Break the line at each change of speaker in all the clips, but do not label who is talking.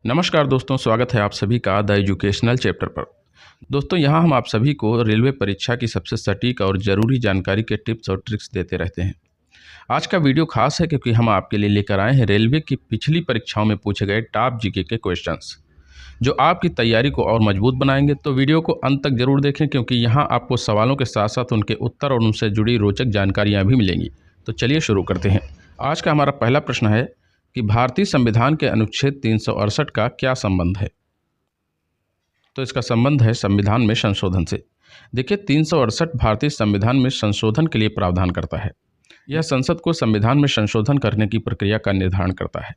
नमस्कार दोस्तों, स्वागत है आप सभी का द एजुकेशनल चैप्टर पर। दोस्तों, यहाँ हम आप सभी को रेलवे परीक्षा की सबसे सटीक और ज़रूरी जानकारी के टिप्स और ट्रिक्स देते रहते हैं। आज का वीडियो खास है क्योंकि हम आपके लिए लेकर आए हैं रेलवे की पिछली परीक्षाओं में पूछे गए टॉप जीके के क्वेश्चंस, जो आपकी तैयारी को और मजबूत बनाएंगे। तो वीडियो को अंत तक जरूर देखें क्योंकि यहाँ आपको सवालों के साथ साथ उनके उत्तर और उनसे जुड़ी रोचक जानकारियाँ भी मिलेंगी। तो चलिए शुरू करते हैं। आज का हमारा पहला प्रश्न है कि भारतीय संविधान के अनुच्छेद 368 का क्या संबंध है। तो इसका संबंध है संविधान में संशोधन से। देखिए, 368 भारतीय संविधान में संशोधन के लिए प्रावधान करता है। यह संसद को संविधान में संशोधन करने की प्रक्रिया का निर्धारण करता है।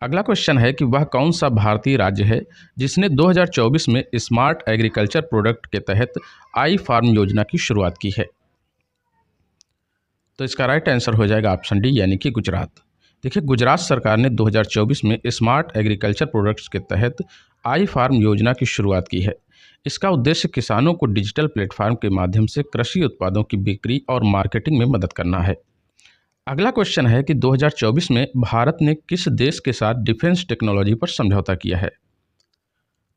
अगला क्वेश्चन है कि वह कौन सा भारतीय राज्य है जिसने 2024 में स्मार्ट एग्रीकल्चर प्रोडक्ट के तहत आई फार्म योजना की शुरुआत की है। तो इसका राइट आंसर हो जाएगा ऑप्शन डी, यानी कि गुजरात। देखिए, गुजरात सरकार ने 2024 में स्मार्ट एग्रीकल्चर प्रोडक्ट्स के तहत आई फार्म योजना की शुरुआत की है। इसका उद्देश्य किसानों को डिजिटल प्लेटफॉर्म के माध्यम से कृषि उत्पादों की बिक्री और मार्केटिंग में मदद करना है। अगला क्वेश्चन है कि 2024 में भारत ने किस देश के साथ डिफेंस टेक्नोलॉजी पर समझौता किया है।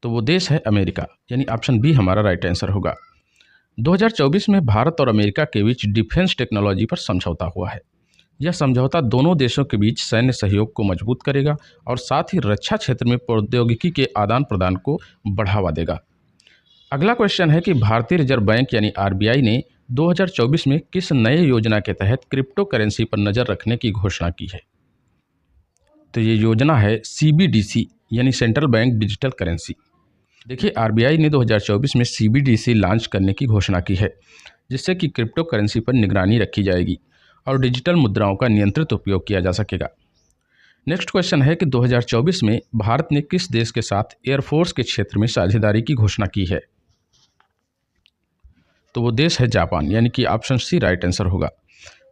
तो वो देश है अमेरिका, यानी ऑप्शन बी हमारा राइट आंसर होगा। 2024 में भारत और अमेरिका के बीच डिफेंस टेक्नोलॉजी पर समझौता हुआ है। यह समझौता दोनों देशों के बीच सैन्य सहयोग को मजबूत करेगा और साथ ही रक्षा क्षेत्र में प्रौद्योगिकी के आदान प्रदान को बढ़ावा देगा। अगला क्वेश्चन है कि भारतीय रिजर्व बैंक यानी आरबीआई ने 2024 में किस नए योजना के तहत क्रिप्टो करेंसी पर नज़र रखने की घोषणा की है। तो ये योजना है सीबीडीसी, यानी सेंट्रल बैंक डिजिटल करेंसी। देखिए, आरबीआई ने 2024 में सीबीडीसी लॉन्च करने की घोषणा की है, जिससे कि क्रिप्टो करेंसी पर निगरानी रखी जाएगी और डिजिटल मुद्राओं का नियंत्रित उपयोग किया जा सकेगा। नेक्स्ट क्वेश्चन है कि 2024 में भारत ने किस देश के साथ एयरफोर्स के क्षेत्र में साझेदारी की घोषणा की है। तो वो देश है जापान, यानी कि ऑप्शन सी राइट आंसर होगा।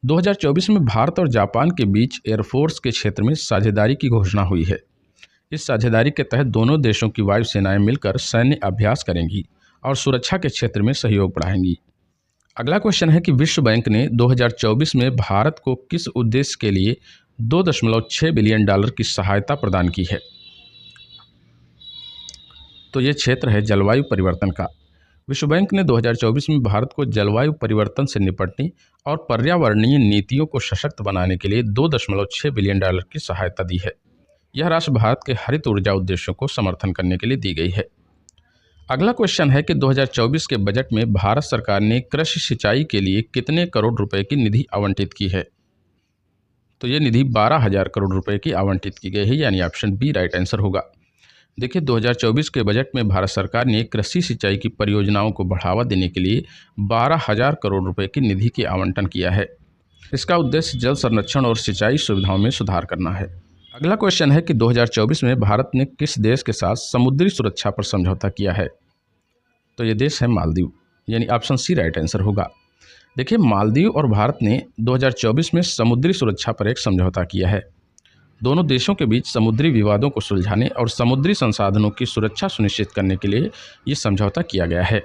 2024 में भारत और जापान के बीच एयरफोर्स के क्षेत्र में साझेदारी की घोषणा हुई है। इस साझेदारी के तहत दोनों देशों की वायु सेनाएं मिलकर सैन्य अभ्यास करेंगी और सुरक्षा के क्षेत्र में सहयोग बढ़ाएंगी। अगला क्वेश्चन है कि विश्व बैंक ने 2024 में भारत को किस उद्देश्य के लिए 2.6 बिलियन डॉलर की सहायता प्रदान की है। तो ये क्षेत्र है जलवायु परिवर्तन का। विश्व बैंक ने 2024 में भारत को जलवायु परिवर्तन से निपटने और पर्यावरणीय नीतियों को सशक्त बनाने के लिए 2.6 बिलियन डॉलर की सहायता दी है। यह राशि भारत के हरित ऊर्जा उद्देश्यों को समर्थन करने के लिए दी गई है। अगला क्वेश्चन है कि 2024 के बजट में भारत सरकार ने कृषि सिंचाई के लिए कितने करोड़ रुपए की निधि आवंटित की है। तो ये निधि 12,000 करोड़ रुपए की आवंटित की गई है, यानी ऑप्शन बी राइट आंसर होगा। देखिए, 2024 के बजट में भारत सरकार ने कृषि सिंचाई की परियोजनाओं को बढ़ावा देने के लिए 12,000 करोड़ रुपए की निधि की आवंटन किया है। इसका उद्देश्य जल संरक्षण और सिंचाई सुविधाओं में सुधार करना है। अगला क्वेश्चन है कि 2024 में भारत ने किस देश के साथ समुद्री सुरक्षा पर समझौता किया है। तो ये देश है मालदीव, यानी ऑप्शन सी राइट आंसर होगा। देखिए, मालदीव और भारत ने 2024 में समुद्री सुरक्षा पर एक समझौता किया है। दोनों देशों के बीच समुद्री विवादों को सुलझाने और समुद्री संसाधनों की सुरक्षा सुनिश्चित करने के लिए ये समझौता किया गया है।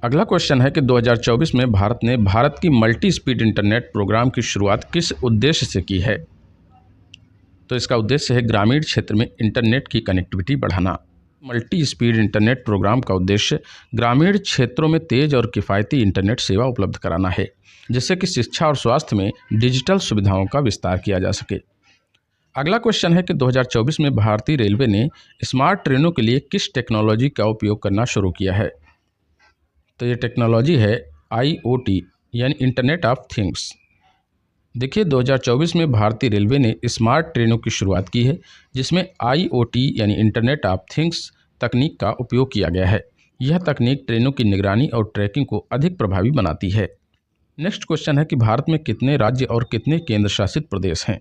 अगला क्वेश्चन है कि 2024 में भारत ने भारत की मल्टी स्पीड इंटरनेट प्रोग्राम की शुरुआत किस उद्देश्य से की है। तो इसका उद्देश्य है ग्रामीण क्षेत्र में इंटरनेट की कनेक्टिविटी बढ़ाना। मल्टी स्पीड इंटरनेट प्रोग्राम का उद्देश्य ग्रामीण क्षेत्रों में तेज और किफ़ायती इंटरनेट सेवा उपलब्ध कराना है, जिससे कि शिक्षा और स्वास्थ्य में डिजिटल सुविधाओं का विस्तार किया जा सके। अगला क्वेश्चन है कि 2024 में भारतीय रेलवे ने स्मार्ट ट्रेनों के लिए किस टेक्नोलॉजी का उपयोग करना शुरू किया है। तो ये टेक्नोलॉजी है IoT, यानी इंटरनेट ऑफ थिंग्स। देखिए, 2024 में भारतीय रेलवे ने स्मार्ट ट्रेनों की शुरुआत की है, जिसमें IoT यानी इंटरनेट ऑफ थिंग्स तकनीक का उपयोग किया गया है। यह तकनीक ट्रेनों की निगरानी और ट्रैकिंग को अधिक प्रभावी बनाती है। नेक्स्ट क्वेश्चन है कि भारत में कितने राज्य और कितने केंद्र शासित प्रदेश हैं।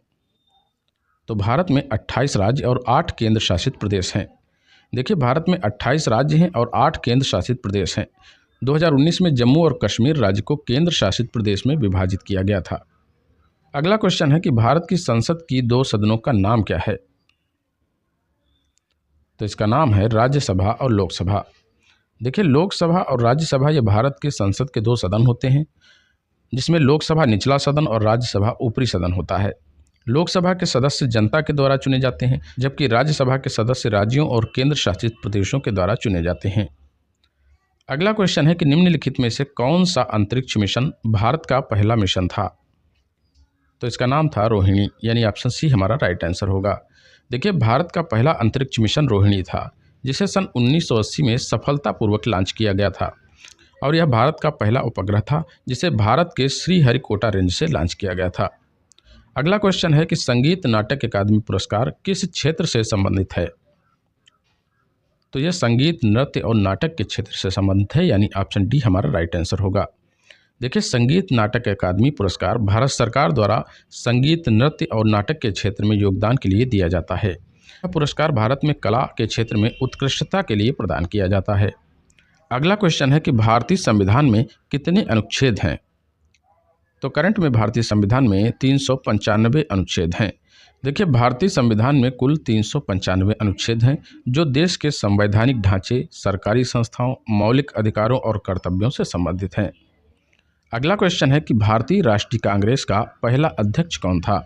तो भारत में 28 राज्य और 8 केंद्र शासित प्रदेश हैं। देखिए, भारत में 28 राज्य हैं और 8 केंद्र शासित प्रदेश हैं। 2019 में जम्मू और कश्मीर राज्य को केंद्र शासित प्रदेश में विभाजित किया गया था। अगला क्वेश्चन है कि भारत की संसद की 2 सदनों का नाम क्या है। तो इसका नाम है राज्यसभा और लोकसभा। देखिए, लोकसभा और राज्यसभा ये भारत के संसद के 2 सदन होते हैं, जिसमें लोकसभा निचला सदन और राज्यसभा ऊपरी सदन होता है। लोकसभा के सदस्य जनता के द्वारा चुने जाते हैं, जबकि राज्यसभा के सदस्य राज्यों और केंद्र शासित प्रदेशों के द्वारा चुने जाते हैं। अगला क्वेश्चन है कि निम्नलिखित में से कौन सा अंतरिक्ष मिशन भारत का पहला मिशन था? तो इसका नाम था रोहिणी, यानी ऑप्शन सी हमारा राइट आंसर होगा। देखिए, भारत का पहला अंतरिक्ष मिशन रोहिणी था, जिसे सन 1980 में सफलतापूर्वक लॉन्च किया गया था और यह भारत का पहला उपग्रह था जिसे भारत के श्रीहरिकोटा रेंज से लॉन्च किया गया था। अगला क्वेश्चन है कि संगीत नाटक अकादमी पुरस्कार किस क्षेत्र से संबंधित है? तो यह संगीत, नृत्य और नाटक के क्षेत्र से संबंधित है, यानी ऑप्शन डी हमारा राइट आंसर होगा। देखिए, संगीत नाटक अकादमी पुरस्कार भारत सरकार द्वारा संगीत, नृत्य और नाटक के क्षेत्र में योगदान के लिए दिया जाता है। यह पुरस्कार भारत में कला के क्षेत्र में उत्कृष्टता के लिए प्रदान किया जाता है। अगला क्वेश्चन है कि भारतीय संविधान में कितने अनुच्छेद हैं? तो करंट में भारतीय संविधान में 395 अनुच्छेद हैं। देखिए, भारतीय संविधान में कुल 395 अनुच्छेद हैं, जो देश के संवैधानिक ढांचे, सरकारी संस्थाओं, मौलिक अधिकारों और कर्तव्यों से संबंधित हैं। अगला क्वेश्चन है कि भारतीय राष्ट्रीय कांग्रेस का पहला अध्यक्ष कौन था?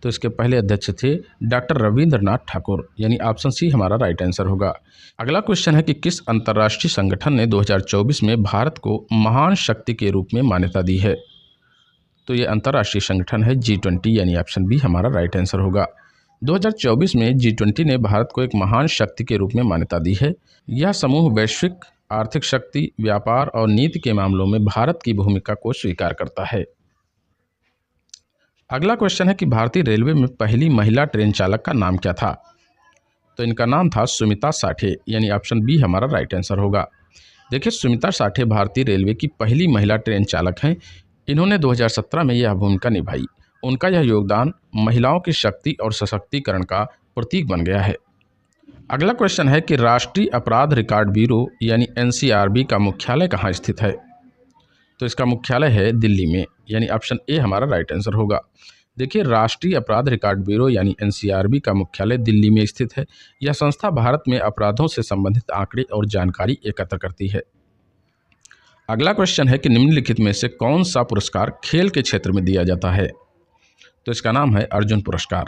तो इसके पहले अध्यक्ष थे डॉक्टर रविंद्रनाथ ठाकुर, यानी ऑप्शन सी हमारा राइट आंसर होगा। अगला क्वेश्चन है कि किस अंतर्राष्ट्रीय संगठन ने 2024 में भारत को महान शक्ति के रूप में मान्यता दी है? तो ये अंतर्राष्ट्रीय संगठन है G20, यानी ऑप्शन बी हमारा राइट आंसर होगा। 2024 में G20 ने भारत को एक महान शक्ति के रूप में मान्यता दी है। यह समूह वैश्विक आर्थिक शक्ति, व्यापार और नीति के मामलों में भारत की भूमिका को स्वीकार करता है। अगला क्वेश्चन है कि भारतीय रेलवे में पहली महिला ट्रेन चालक का नाम क्या था? तो इनका नाम था सुमिता साठे, यानी ऑप्शन बी हमारा राइट आंसर होगा। देखिए, सुमिता साठे भारतीय रेलवे की पहली महिला ट्रेन चालक हैं। इन्होंने 2017 में यह भूमिका निभाई। उनका यह योगदान महिलाओं की शक्ति और सशक्तिकरण का प्रतीक बन गया है। अगला क्वेश्चन है कि राष्ट्रीय अपराध रिकॉर्ड ब्यूरो यानी NCRB का मुख्यालय कहाँ स्थित है? तो इसका मुख्यालय है दिल्ली में, यानी ऑप्शन ए हमारा राइट आंसर होगा। देखिए, राष्ट्रीय अपराध रिकॉर्ड ब्यूरो यानी NCRB का मुख्यालय दिल्ली में स्थित है। यह संस्था भारत में अपराधों से संबंधित आंकड़े और जानकारी एकत्र करती है। अगला क्वेश्चन है कि निम्नलिखित में से कौन सा पुरस्कार खेल के क्षेत्र में दिया जाता है? तो इसका नाम है अर्जुन पुरस्कार,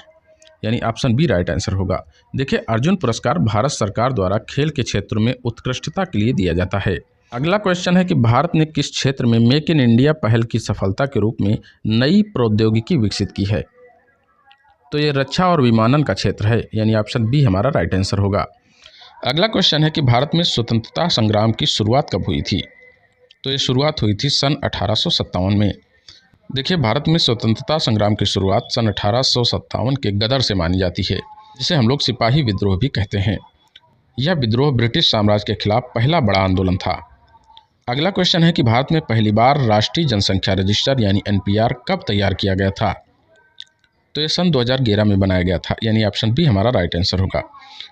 यानी ऑप्शन बी राइट आंसर होगा। देखिए, अर्जुन पुरस्कार भारत सरकार द्वारा खेल के क्षेत्र में उत्कृष्टता के लिए दिया जाता है। अगला क्वेश्चन है कि भारत ने किस क्षेत्र में मेक इन इंडिया पहल की सफलता के रूप में नई प्रौद्योगिकी विकसित की है? तो ये रक्षा और विमानन का क्षेत्र है, यानी ऑप्शन बी हमारा राइट आंसर होगा। अगला क्वेश्चन है कि भारत में स्वतंत्रता संग्राम की शुरुआत कब हुई थी? तो ये शुरुआत हुई थी सन 1857 में। देखिए, भारत में स्वतंत्रता संग्राम की शुरुआत सन 1857 के गदर से मानी जाती है, जिसे हम लोग सिपाही विद्रोह भी कहते हैं। यह विद्रोह ब्रिटिश साम्राज्य के खिलाफ पहला बड़ा आंदोलन था। अगला क्वेश्चन है कि भारत में पहली बार राष्ट्रीय जनसंख्या रजिस्टर यानी NPR कब तैयार किया गया था? तो ये सन 2011 में बनाया गया था, यानी ऑप्शन बी हमारा राइट आंसर होगा।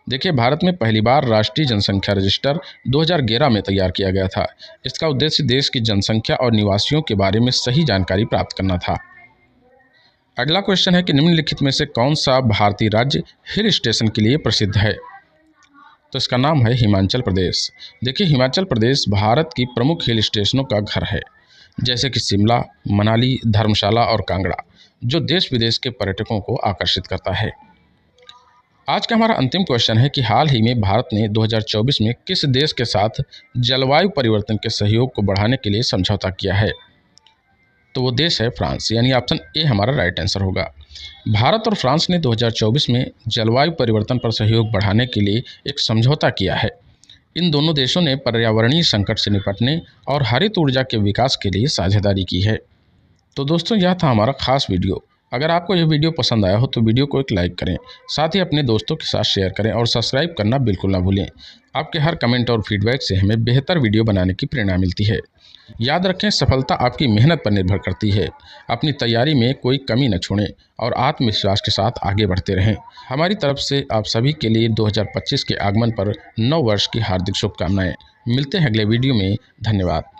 देखिए, भारत में पहली बार राष्ट्रीय जनसंख्या रजिस्टर 2011 में तैयार किया गया था। इसका उद्देश्य देश की जनसंख्या और निवासियों के बारे में सही जानकारी प्राप्त करना था। अगला क्वेश्चन है कि निम्नलिखित में से कौन सा भारतीय राज्य हिल स्टेशन के लिए प्रसिद्ध है? तो इसका नाम है हिमाचल प्रदेश। देखिए, हिमाचल प्रदेश भारत की प्रमुख हिल स्टेशनों का घर है, जैसे कि शिमला, मनाली, धर्मशाला और कांगड़ा, जो देश विदेश के पर्यटकों को आकर्षित करता है। आज का हमारा अंतिम क्वेश्चन है कि हाल ही में भारत ने 2024 में किस देश के साथ जलवायु परिवर्तन के सहयोग को बढ़ाने के लिए समझौता किया है? तो वो देश है फ्रांस, यानी ऑप्शन ए हमारा राइट आंसर होगा। भारत और फ्रांस ने 2024 में जलवायु परिवर्तन पर सहयोग बढ़ाने के लिए एक समझौता किया है। इन दोनों देशों ने पर्यावरणीय संकट से निपटने और हरित ऊर्जा के विकास के लिए साझेदारी की है। तो दोस्तों, यह था हमारा खास वीडियो। अगर आपको यह वीडियो पसंद आया हो तो वीडियो को एक लाइक करें, साथ ही अपने दोस्तों के साथ शेयर करें और सब्सक्राइब करना बिल्कुल ना भूलें। आपके हर कमेंट और फीडबैक से हमें बेहतर वीडियो बनाने की प्रेरणा मिलती है। याद रखें, सफलता आपकी मेहनत पर निर्भर करती है। अपनी तैयारी में कोई कमी न छोड़ें और आत्मविश्वास के साथ आगे बढ़ते रहें। हमारी तरफ से आप सभी के लिए 2025 के आगमन पर नव वर्ष की हार्दिक शुभकामनाएं। मिलते हैं अगले वीडियो में। धन्यवाद।